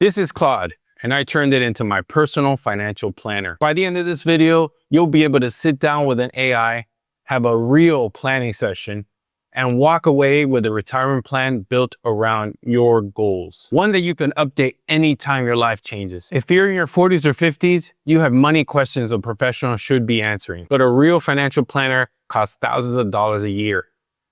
This is Claude, and I turned it into my personal financial planner. By the end of this video, you'll be able to sit down with an AI, have a real planning session, and walk away with a retirement plan built around your goals. One that you can update anytime your life changes. If you're in your 40s or 50s, you have money questions a professional should be answering. But a real financial planner costs thousands of dollars a year.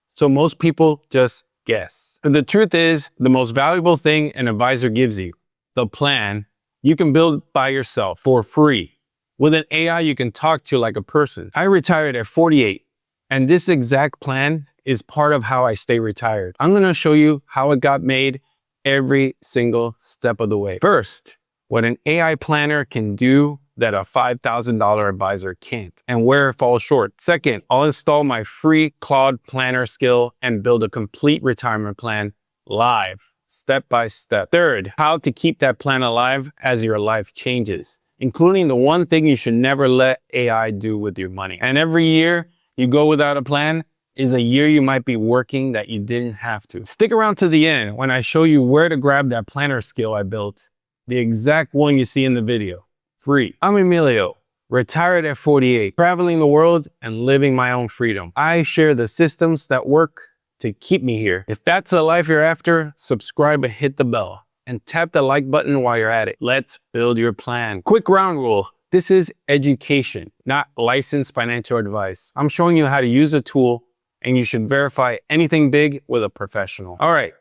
So most people just guess. But the truth is, the most valuable thing an advisor gives you, the plan, you can build by yourself for free. With an AI you can talk to like a person. I retired at 48, and this exact plan is part of how I stay retired. I'm going to show you how it got made every single step of the way. First, what an AI planner can do that a $5,000 advisor can't, and where it falls short. Second, I'll install my free Claude Planner skill and build a complete retirement plan live, step by step. Third, how to keep that plan alive as your life changes, including the one thing you should never let AI do with your money. And every year you go without a plan is a year you might be working that you didn't have to. Stick around to the end when I show you where to grab that planner skill I built, the exact one you see in the video, free. I'm Emilio, retired at 48, traveling the world and living my own freedom. I share the systems that work to keep me here. If that's the life you're after, subscribe and hit the bell, and tap the like button while you're at it. Let's build your plan. Quick ground rule. This is education, not licensed financial advice. I'm showing you how to use a tool, and you should verify anything big with a professional. All right,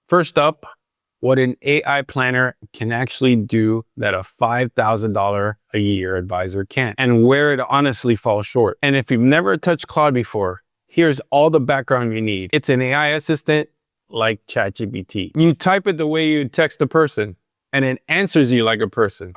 first up, what an AI planner can actually do that a $5,000 a year advisor can't, and where it honestly falls short. And if you've never touched Claude before, here's all the background you need. It's an AI assistant like ChatGPT. You type it the way you text a person, and it answers you like a person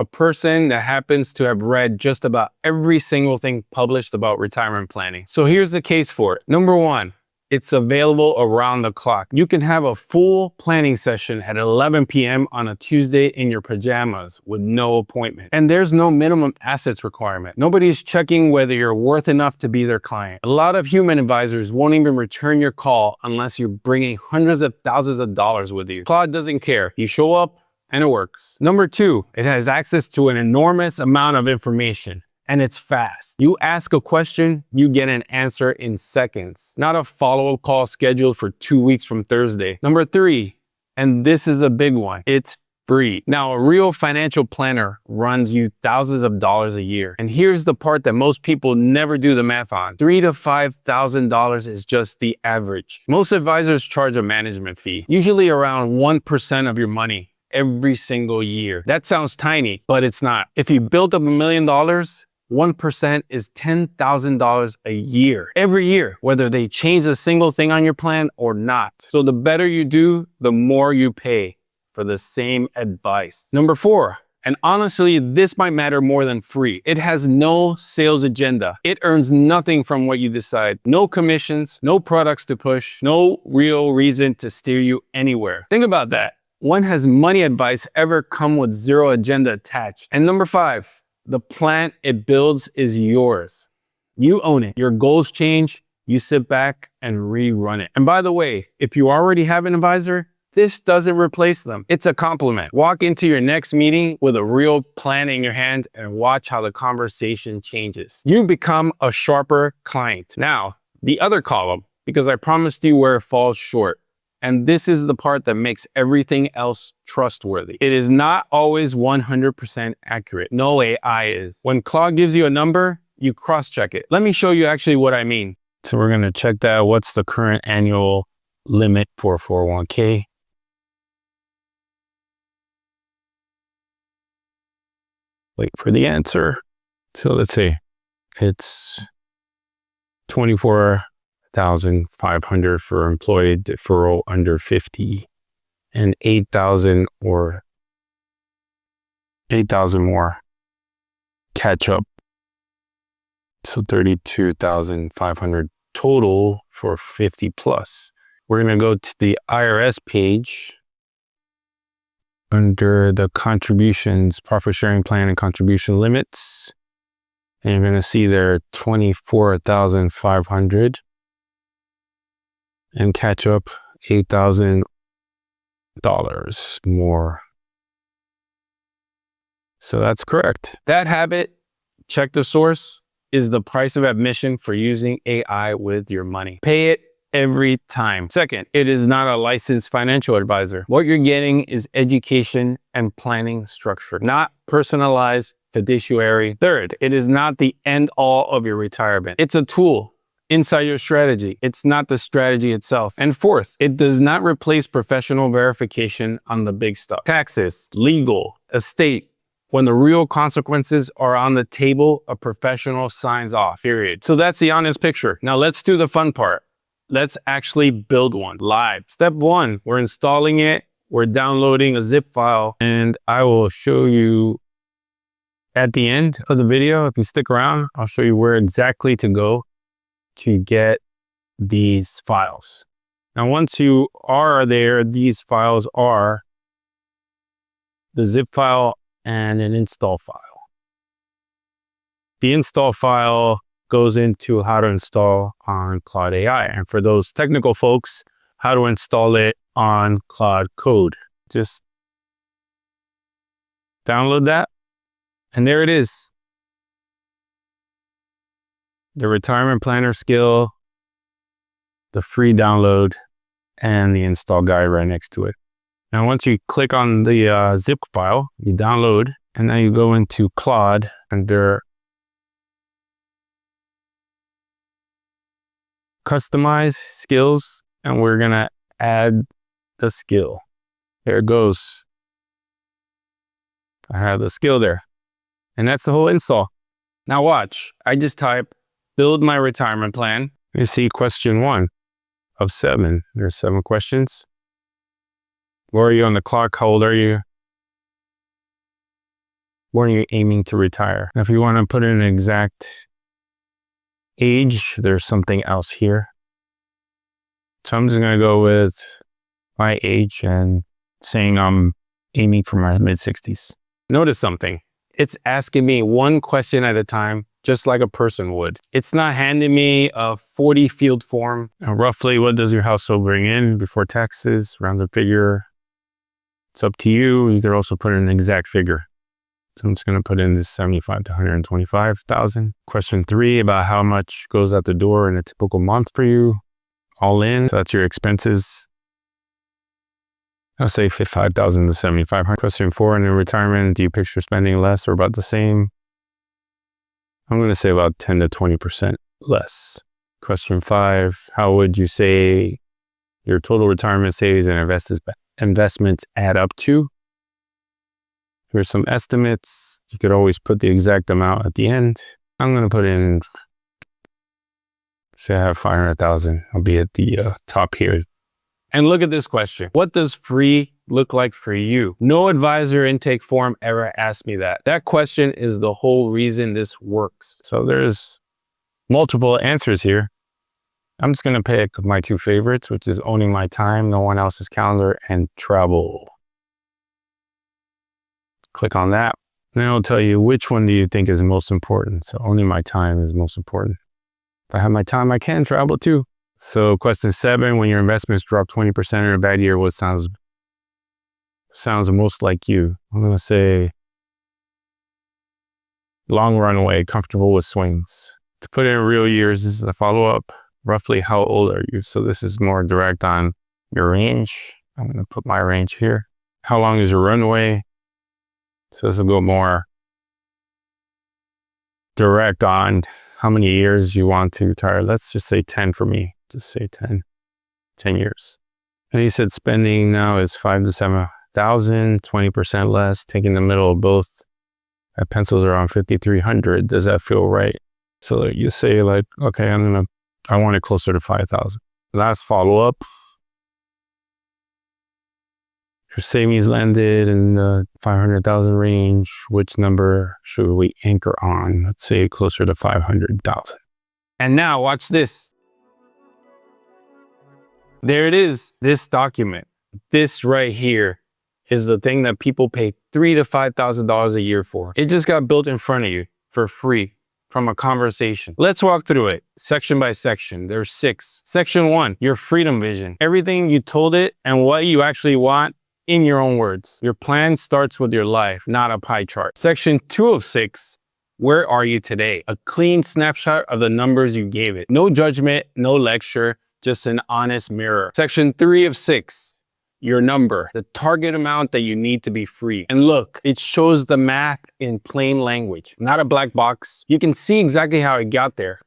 that happens to have read just about every single thing published about retirement planning. So here's the case for it. Number one, it's available around the clock. You can have a full planning session at 11 p.m. on a Tuesday in your pajamas with no appointment. And there's no minimum assets requirement. Nobody's checking whether you're worth enough to be their client. A lot of human advisors won't even return your call unless you're bringing hundreds of thousands of dollars with you. Claude doesn't care. You show up, and it works. Number two, it has access to an enormous amount of information, and it's fast. You ask a question, you get an answer in seconds, not a follow-up call scheduled for 2 weeks from Thursday. Number three, and this is a big one, it's free. Now, a real financial planner runs you thousands of dollars a year. And here's the part that most people never do the math on. $3,000 to $5,000 is just the average. Most advisors charge a management fee, usually around 1% of your money every single year. That sounds tiny, but it's not. If you build up $1 million, 1% is $10,000 a year, every year, whether they change a single thing on your plan or not. So the better you do, the more you pay for the same advice. Number four, and honestly, this might matter more than free. It has no sales agenda. It earns nothing from what you decide. No commissions, no products to push, no real reason to steer you anywhere. Think about that. When has money advice ever come with zero agenda attached? And number five, the plan it builds is yours. You own it. Your goals change, you sit back and rerun it. And by the way, if you already have an advisor, this doesn't replace them. It's a complement. Walk into your next meeting with a real plan in your hand and watch how the conversation changes. You become a sharper client. Now, the other column, because I promised you where it falls short. And this is the part that makes everything else trustworthy. It is not always 100% accurate. No AI is. When Claude gives you a number, you cross-check it. Let me show you actually what I mean. So we're going to check that. What's the current annual limit for 401k? Wait for the answer. So let's say it's 24,500 for employee deferral under 50, and 8,000 or 8,000 more catch up. So 32,500 total for 50 plus. We're going to go to the IRS page under the contributions, profit sharing plan and contribution limits. And you're going to see there 24,500 and catch up $8,000 more So that's correct. That habit, check the source, is the price of admission for using AI with your money. Pay it every time. Second, it is not a licensed financial advisor. What you're getting is education and planning structure, not personalized fiduciary. Third, it is not the end all of your retirement. It's a tool inside your strategy. It's not the strategy itself. And fourth, it does not replace professional verification on the big stuff. Taxes, legal, estate. When the real consequences are on the table, a professional signs off, period. So that's the honest picture. Now let's do the fun part. Let's actually build one live. Step one, we're installing it. We're downloading a zip file, and I will show you at the end of the video. If you stick around, I'll show you where exactly to go to get these files. Now, once you are there, these files are the zip file and an install file. The install file goes into how to install on Claude AI. And for those technical folks, how to install it on Claude Code. Just download that. And there it is. The retirement planner skill, the free download, and the install guide right next to it. Now, once you click on the zip file, you download, and then you go into Claude under Customize Skills, and we're going to add the skill. There it goes. I have the skill there. And that's the whole install. Now watch. I just type build my retirement plan. You see question 1 of 7. There's 7 questions. Where are you on the clock? How old are you? When are you aiming to retire? Now, if you want to put in an exact age, there's something else here. So I'm just going to go with my age and saying I'm aiming for my mid-60s. Notice something. It's asking me one question at a time, just like a person would. It's not handing me a 40 field form. Roughly, what does your household bring in before taxes? Rounded figure. It's up to you. You could also put in an exact figure. So I'm just going to put in this 75 to 125,000. Question 3 about how much goes out the door in a typical month for you. All in. So that's your expenses. I'll say 5,000 to 7,500. Question 4, in retirement, do you picture spending less or about the same? I'm going to say about 10 to 20% less. Question 5, how would you say your total retirement savings and investments add up to? Here's some estimates. You could always put the exact amount at the end. I'm going to put in, say I have 500,000. I'll be at the top here. And look at this question. What does free look like for you? No advisor intake form ever asked me that. That question is the whole reason this works. So there's multiple answers here. I'm just going to pick my 2 favorites, which is owning my time, no one else's calendar, and travel. Click on that. Then it'll tell you which one do you think is most important. So owning my time is most important. If I have my time, I can travel too. So question 7, when your investments drop 20% in a bad year, what sounds most like you? I'm going to say long runway, comfortable with swings. To put in real years, this is a follow-up. Roughly how old are you? So this is more direct on your range. I'm going to put my range here. How long is your runway? So this will go more direct on how many years you want to retire. Let's just say 10 for me. Just say 10 years. And he said spending now is 5,000 to 7,000, 20% less, taking the middle of both. That pencils around 5,300. Does that feel right? So you say like, okay, I want it closer to 5,000. Last follow-up. Your savings landed in the 500,000 range. Which number should we anchor on? Let's say closer to 500,000. And now watch this. There it is, this document. This right here is the thing that people pay $3,000 to $5,000 a year for. It just got built in front of you for free from a conversation. Let's walk through it section by section. There's 6. Section 1, your freedom vision. Everything you told it and what you actually want In your own words, your plan starts with your life, not a pie chart. Section 2 of 6, where are you today? A clean snapshot of the numbers you gave it. No judgment, no lecture, just an honest mirror. Section 3 of 6, your number, the target amount that you need to be free. And look, it shows the math in plain language, not a black box. You can see exactly how it got there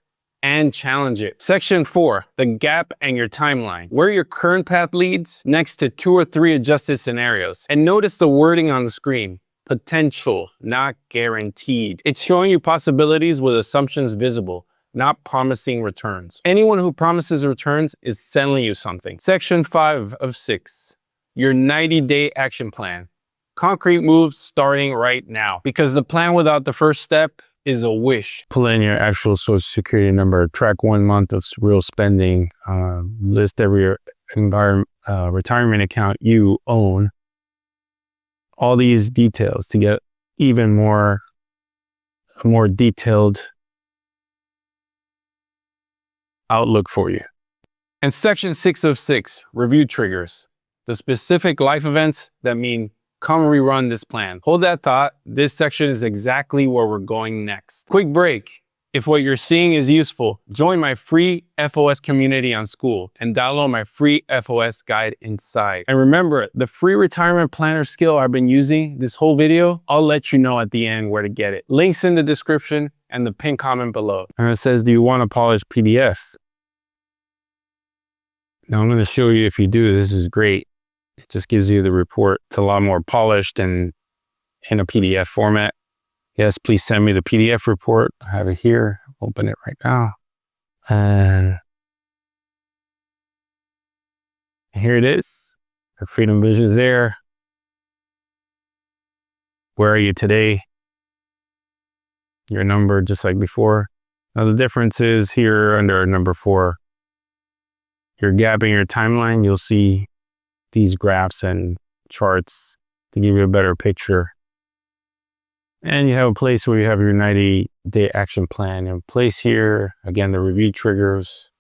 and challenge it. Section 4, the gap and your timeline. Where your current path leads next to 2 or 3 adjusted scenarios. And notice the wording on the screen. Potential, not guaranteed. It's showing you possibilities with assumptions visible, not promising returns. Anyone who promises returns is selling you something. Section 5 of 6, your 90-day action plan. Concrete moves starting right now. Because the plan without the first step is a wish. Pull in your actual social security number, track 1 month of real spending, list every retirement account you own. All these details to get even more detailed outlook for you. And section 6 of 6, review triggers. The specific life events that mean come rerun this plan. Hold that thought. This section is exactly where we're going next. Quick break. If what you're seeing is useful, join my free FOS community on School and download my free FOS guide inside. And remember, the free retirement planner skill I've been using this whole video, I'll let you know at the end where to get it. Links in the description and the pinned comment below. And it says, do you want a polished PDF? Now I'm going to show you if you do. This is great. It just gives you the report. It's a lot more polished and in a PDF format. Yes, please send me the PDF report. I have it here. Open it right now. And here it is. The Freedom Vision is there. Where are you today? Your number, just like before. Now the difference is here under number 4, your gap in your timeline, you'll see these graphs and charts to give you a better picture. And you have a place where you have your 90-day action plan in place here. Again, the review triggers.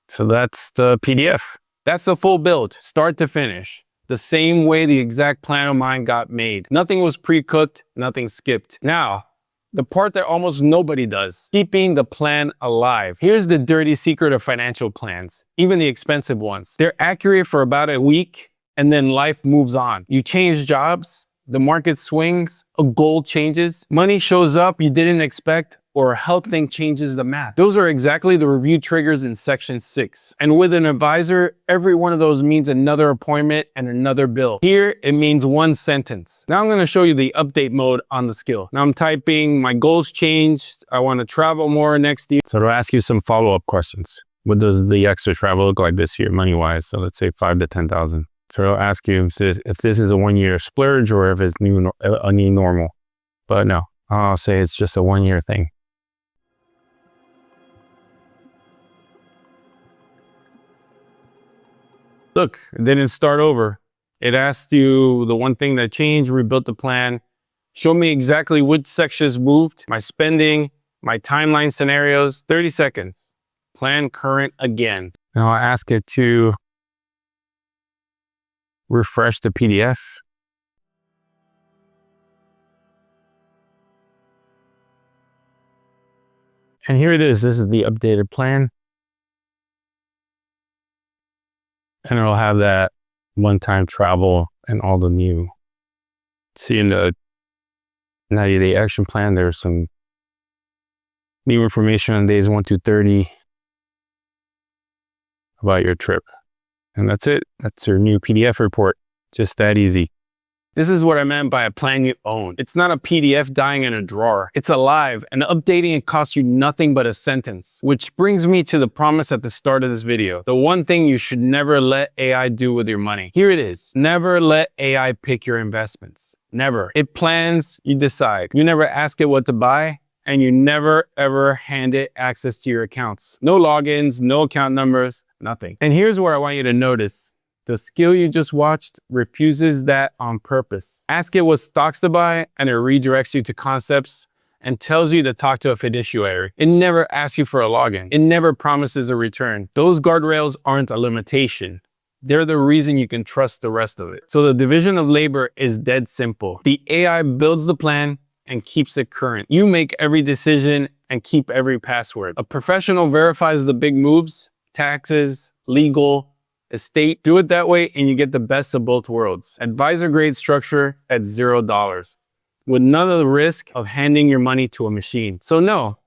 So that's the PDF. That's the full build, start to finish. The same way the exact plan of mine got made. Nothing was pre-cooked, nothing skipped. Now, the part that almost nobody does, keeping the plan alive. Here's the dirty secret of financial plans, even the expensive ones. They're accurate for about a week, and then life moves on. You change jobs, the market swings, a goal changes, money shows up you didn't expect, or a health thing changes the math. Those are exactly the review triggers in section 6. And with an advisor, every one of those means another appointment and another bill. Here, it means one sentence. Now I'm going to show you the update mode on the skill. Now I'm typing, my goals changed. I want to travel more next year. So it'll ask you some follow-up questions. What does the extra travel look like this year, money-wise? So let's say 5 to 10,000. So it'll ask you if this is a 1-year splurge or if it's a new normal. But no, I'll say it's just a 1-year thing. Look, it didn't start over. It asked you the one thing that changed, rebuilt the plan, show me exactly which sections moved, my spending, my timeline scenarios, 30 seconds. Plan current again. Now I'll ask it to refresh the PDF. And here it is. This is the updated plan. And it'll have that one-time travel and all the new. See, in the 90-day action plan, there's some new information on days 1 to 30 about your trip. And that's it. That's your new PDF report. Just that easy. This is what I meant by a plan you own. It's not a PDF dying in a drawer. It's alive, and updating it costs you nothing but a sentence. Which brings me to the promise at the start of this video. The one thing you should never let AI do with your money. Here it is. Never let AI pick your investments. Never. It plans, you decide. You never ask it what to buy, and you never ever hand it access to your accounts. No logins, no account numbers, nothing. And here's where I want you to notice. The skill you just watched refuses that on purpose. Ask it what stocks to buy, and it redirects you to concepts and tells you to talk to a fiduciary. It never asks you for a login. It never promises a return. Those guardrails aren't a limitation. They're the reason you can trust the rest of it. So the division of labor is dead simple. The AI builds the plan and keeps it current. You make every decision and keep every password. A professional verifies the big moves, taxes, legal, estate. Do it that way and you get the best of both worlds. Advisor grade structure at $0, with none of the risk of handing your money to a machine. So no,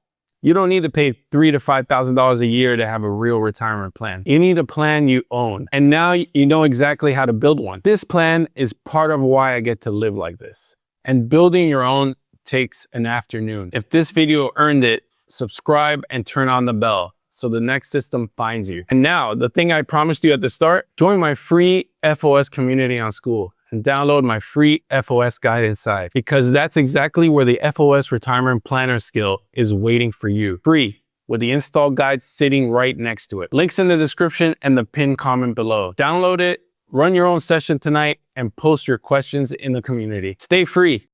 you don't need to pay $3,000 to $5,000 a year to have a real retirement plan. You need a plan you own. And now you know exactly how to build one. This plan is part of why I get to live like this. And building your own takes an afternoon. If this video earned it, subscribe and turn on the bell so the next system finds you. And now, the thing I promised you at the start, join my free FOS community on School and download my free FOS guide inside, because that's exactly where the FOS retirement planner skill is waiting for you. Free, with the install guide sitting right next to it. Links in the description and the pinned comment below. Download it, run your own session tonight, and post your questions in the community. Stay free.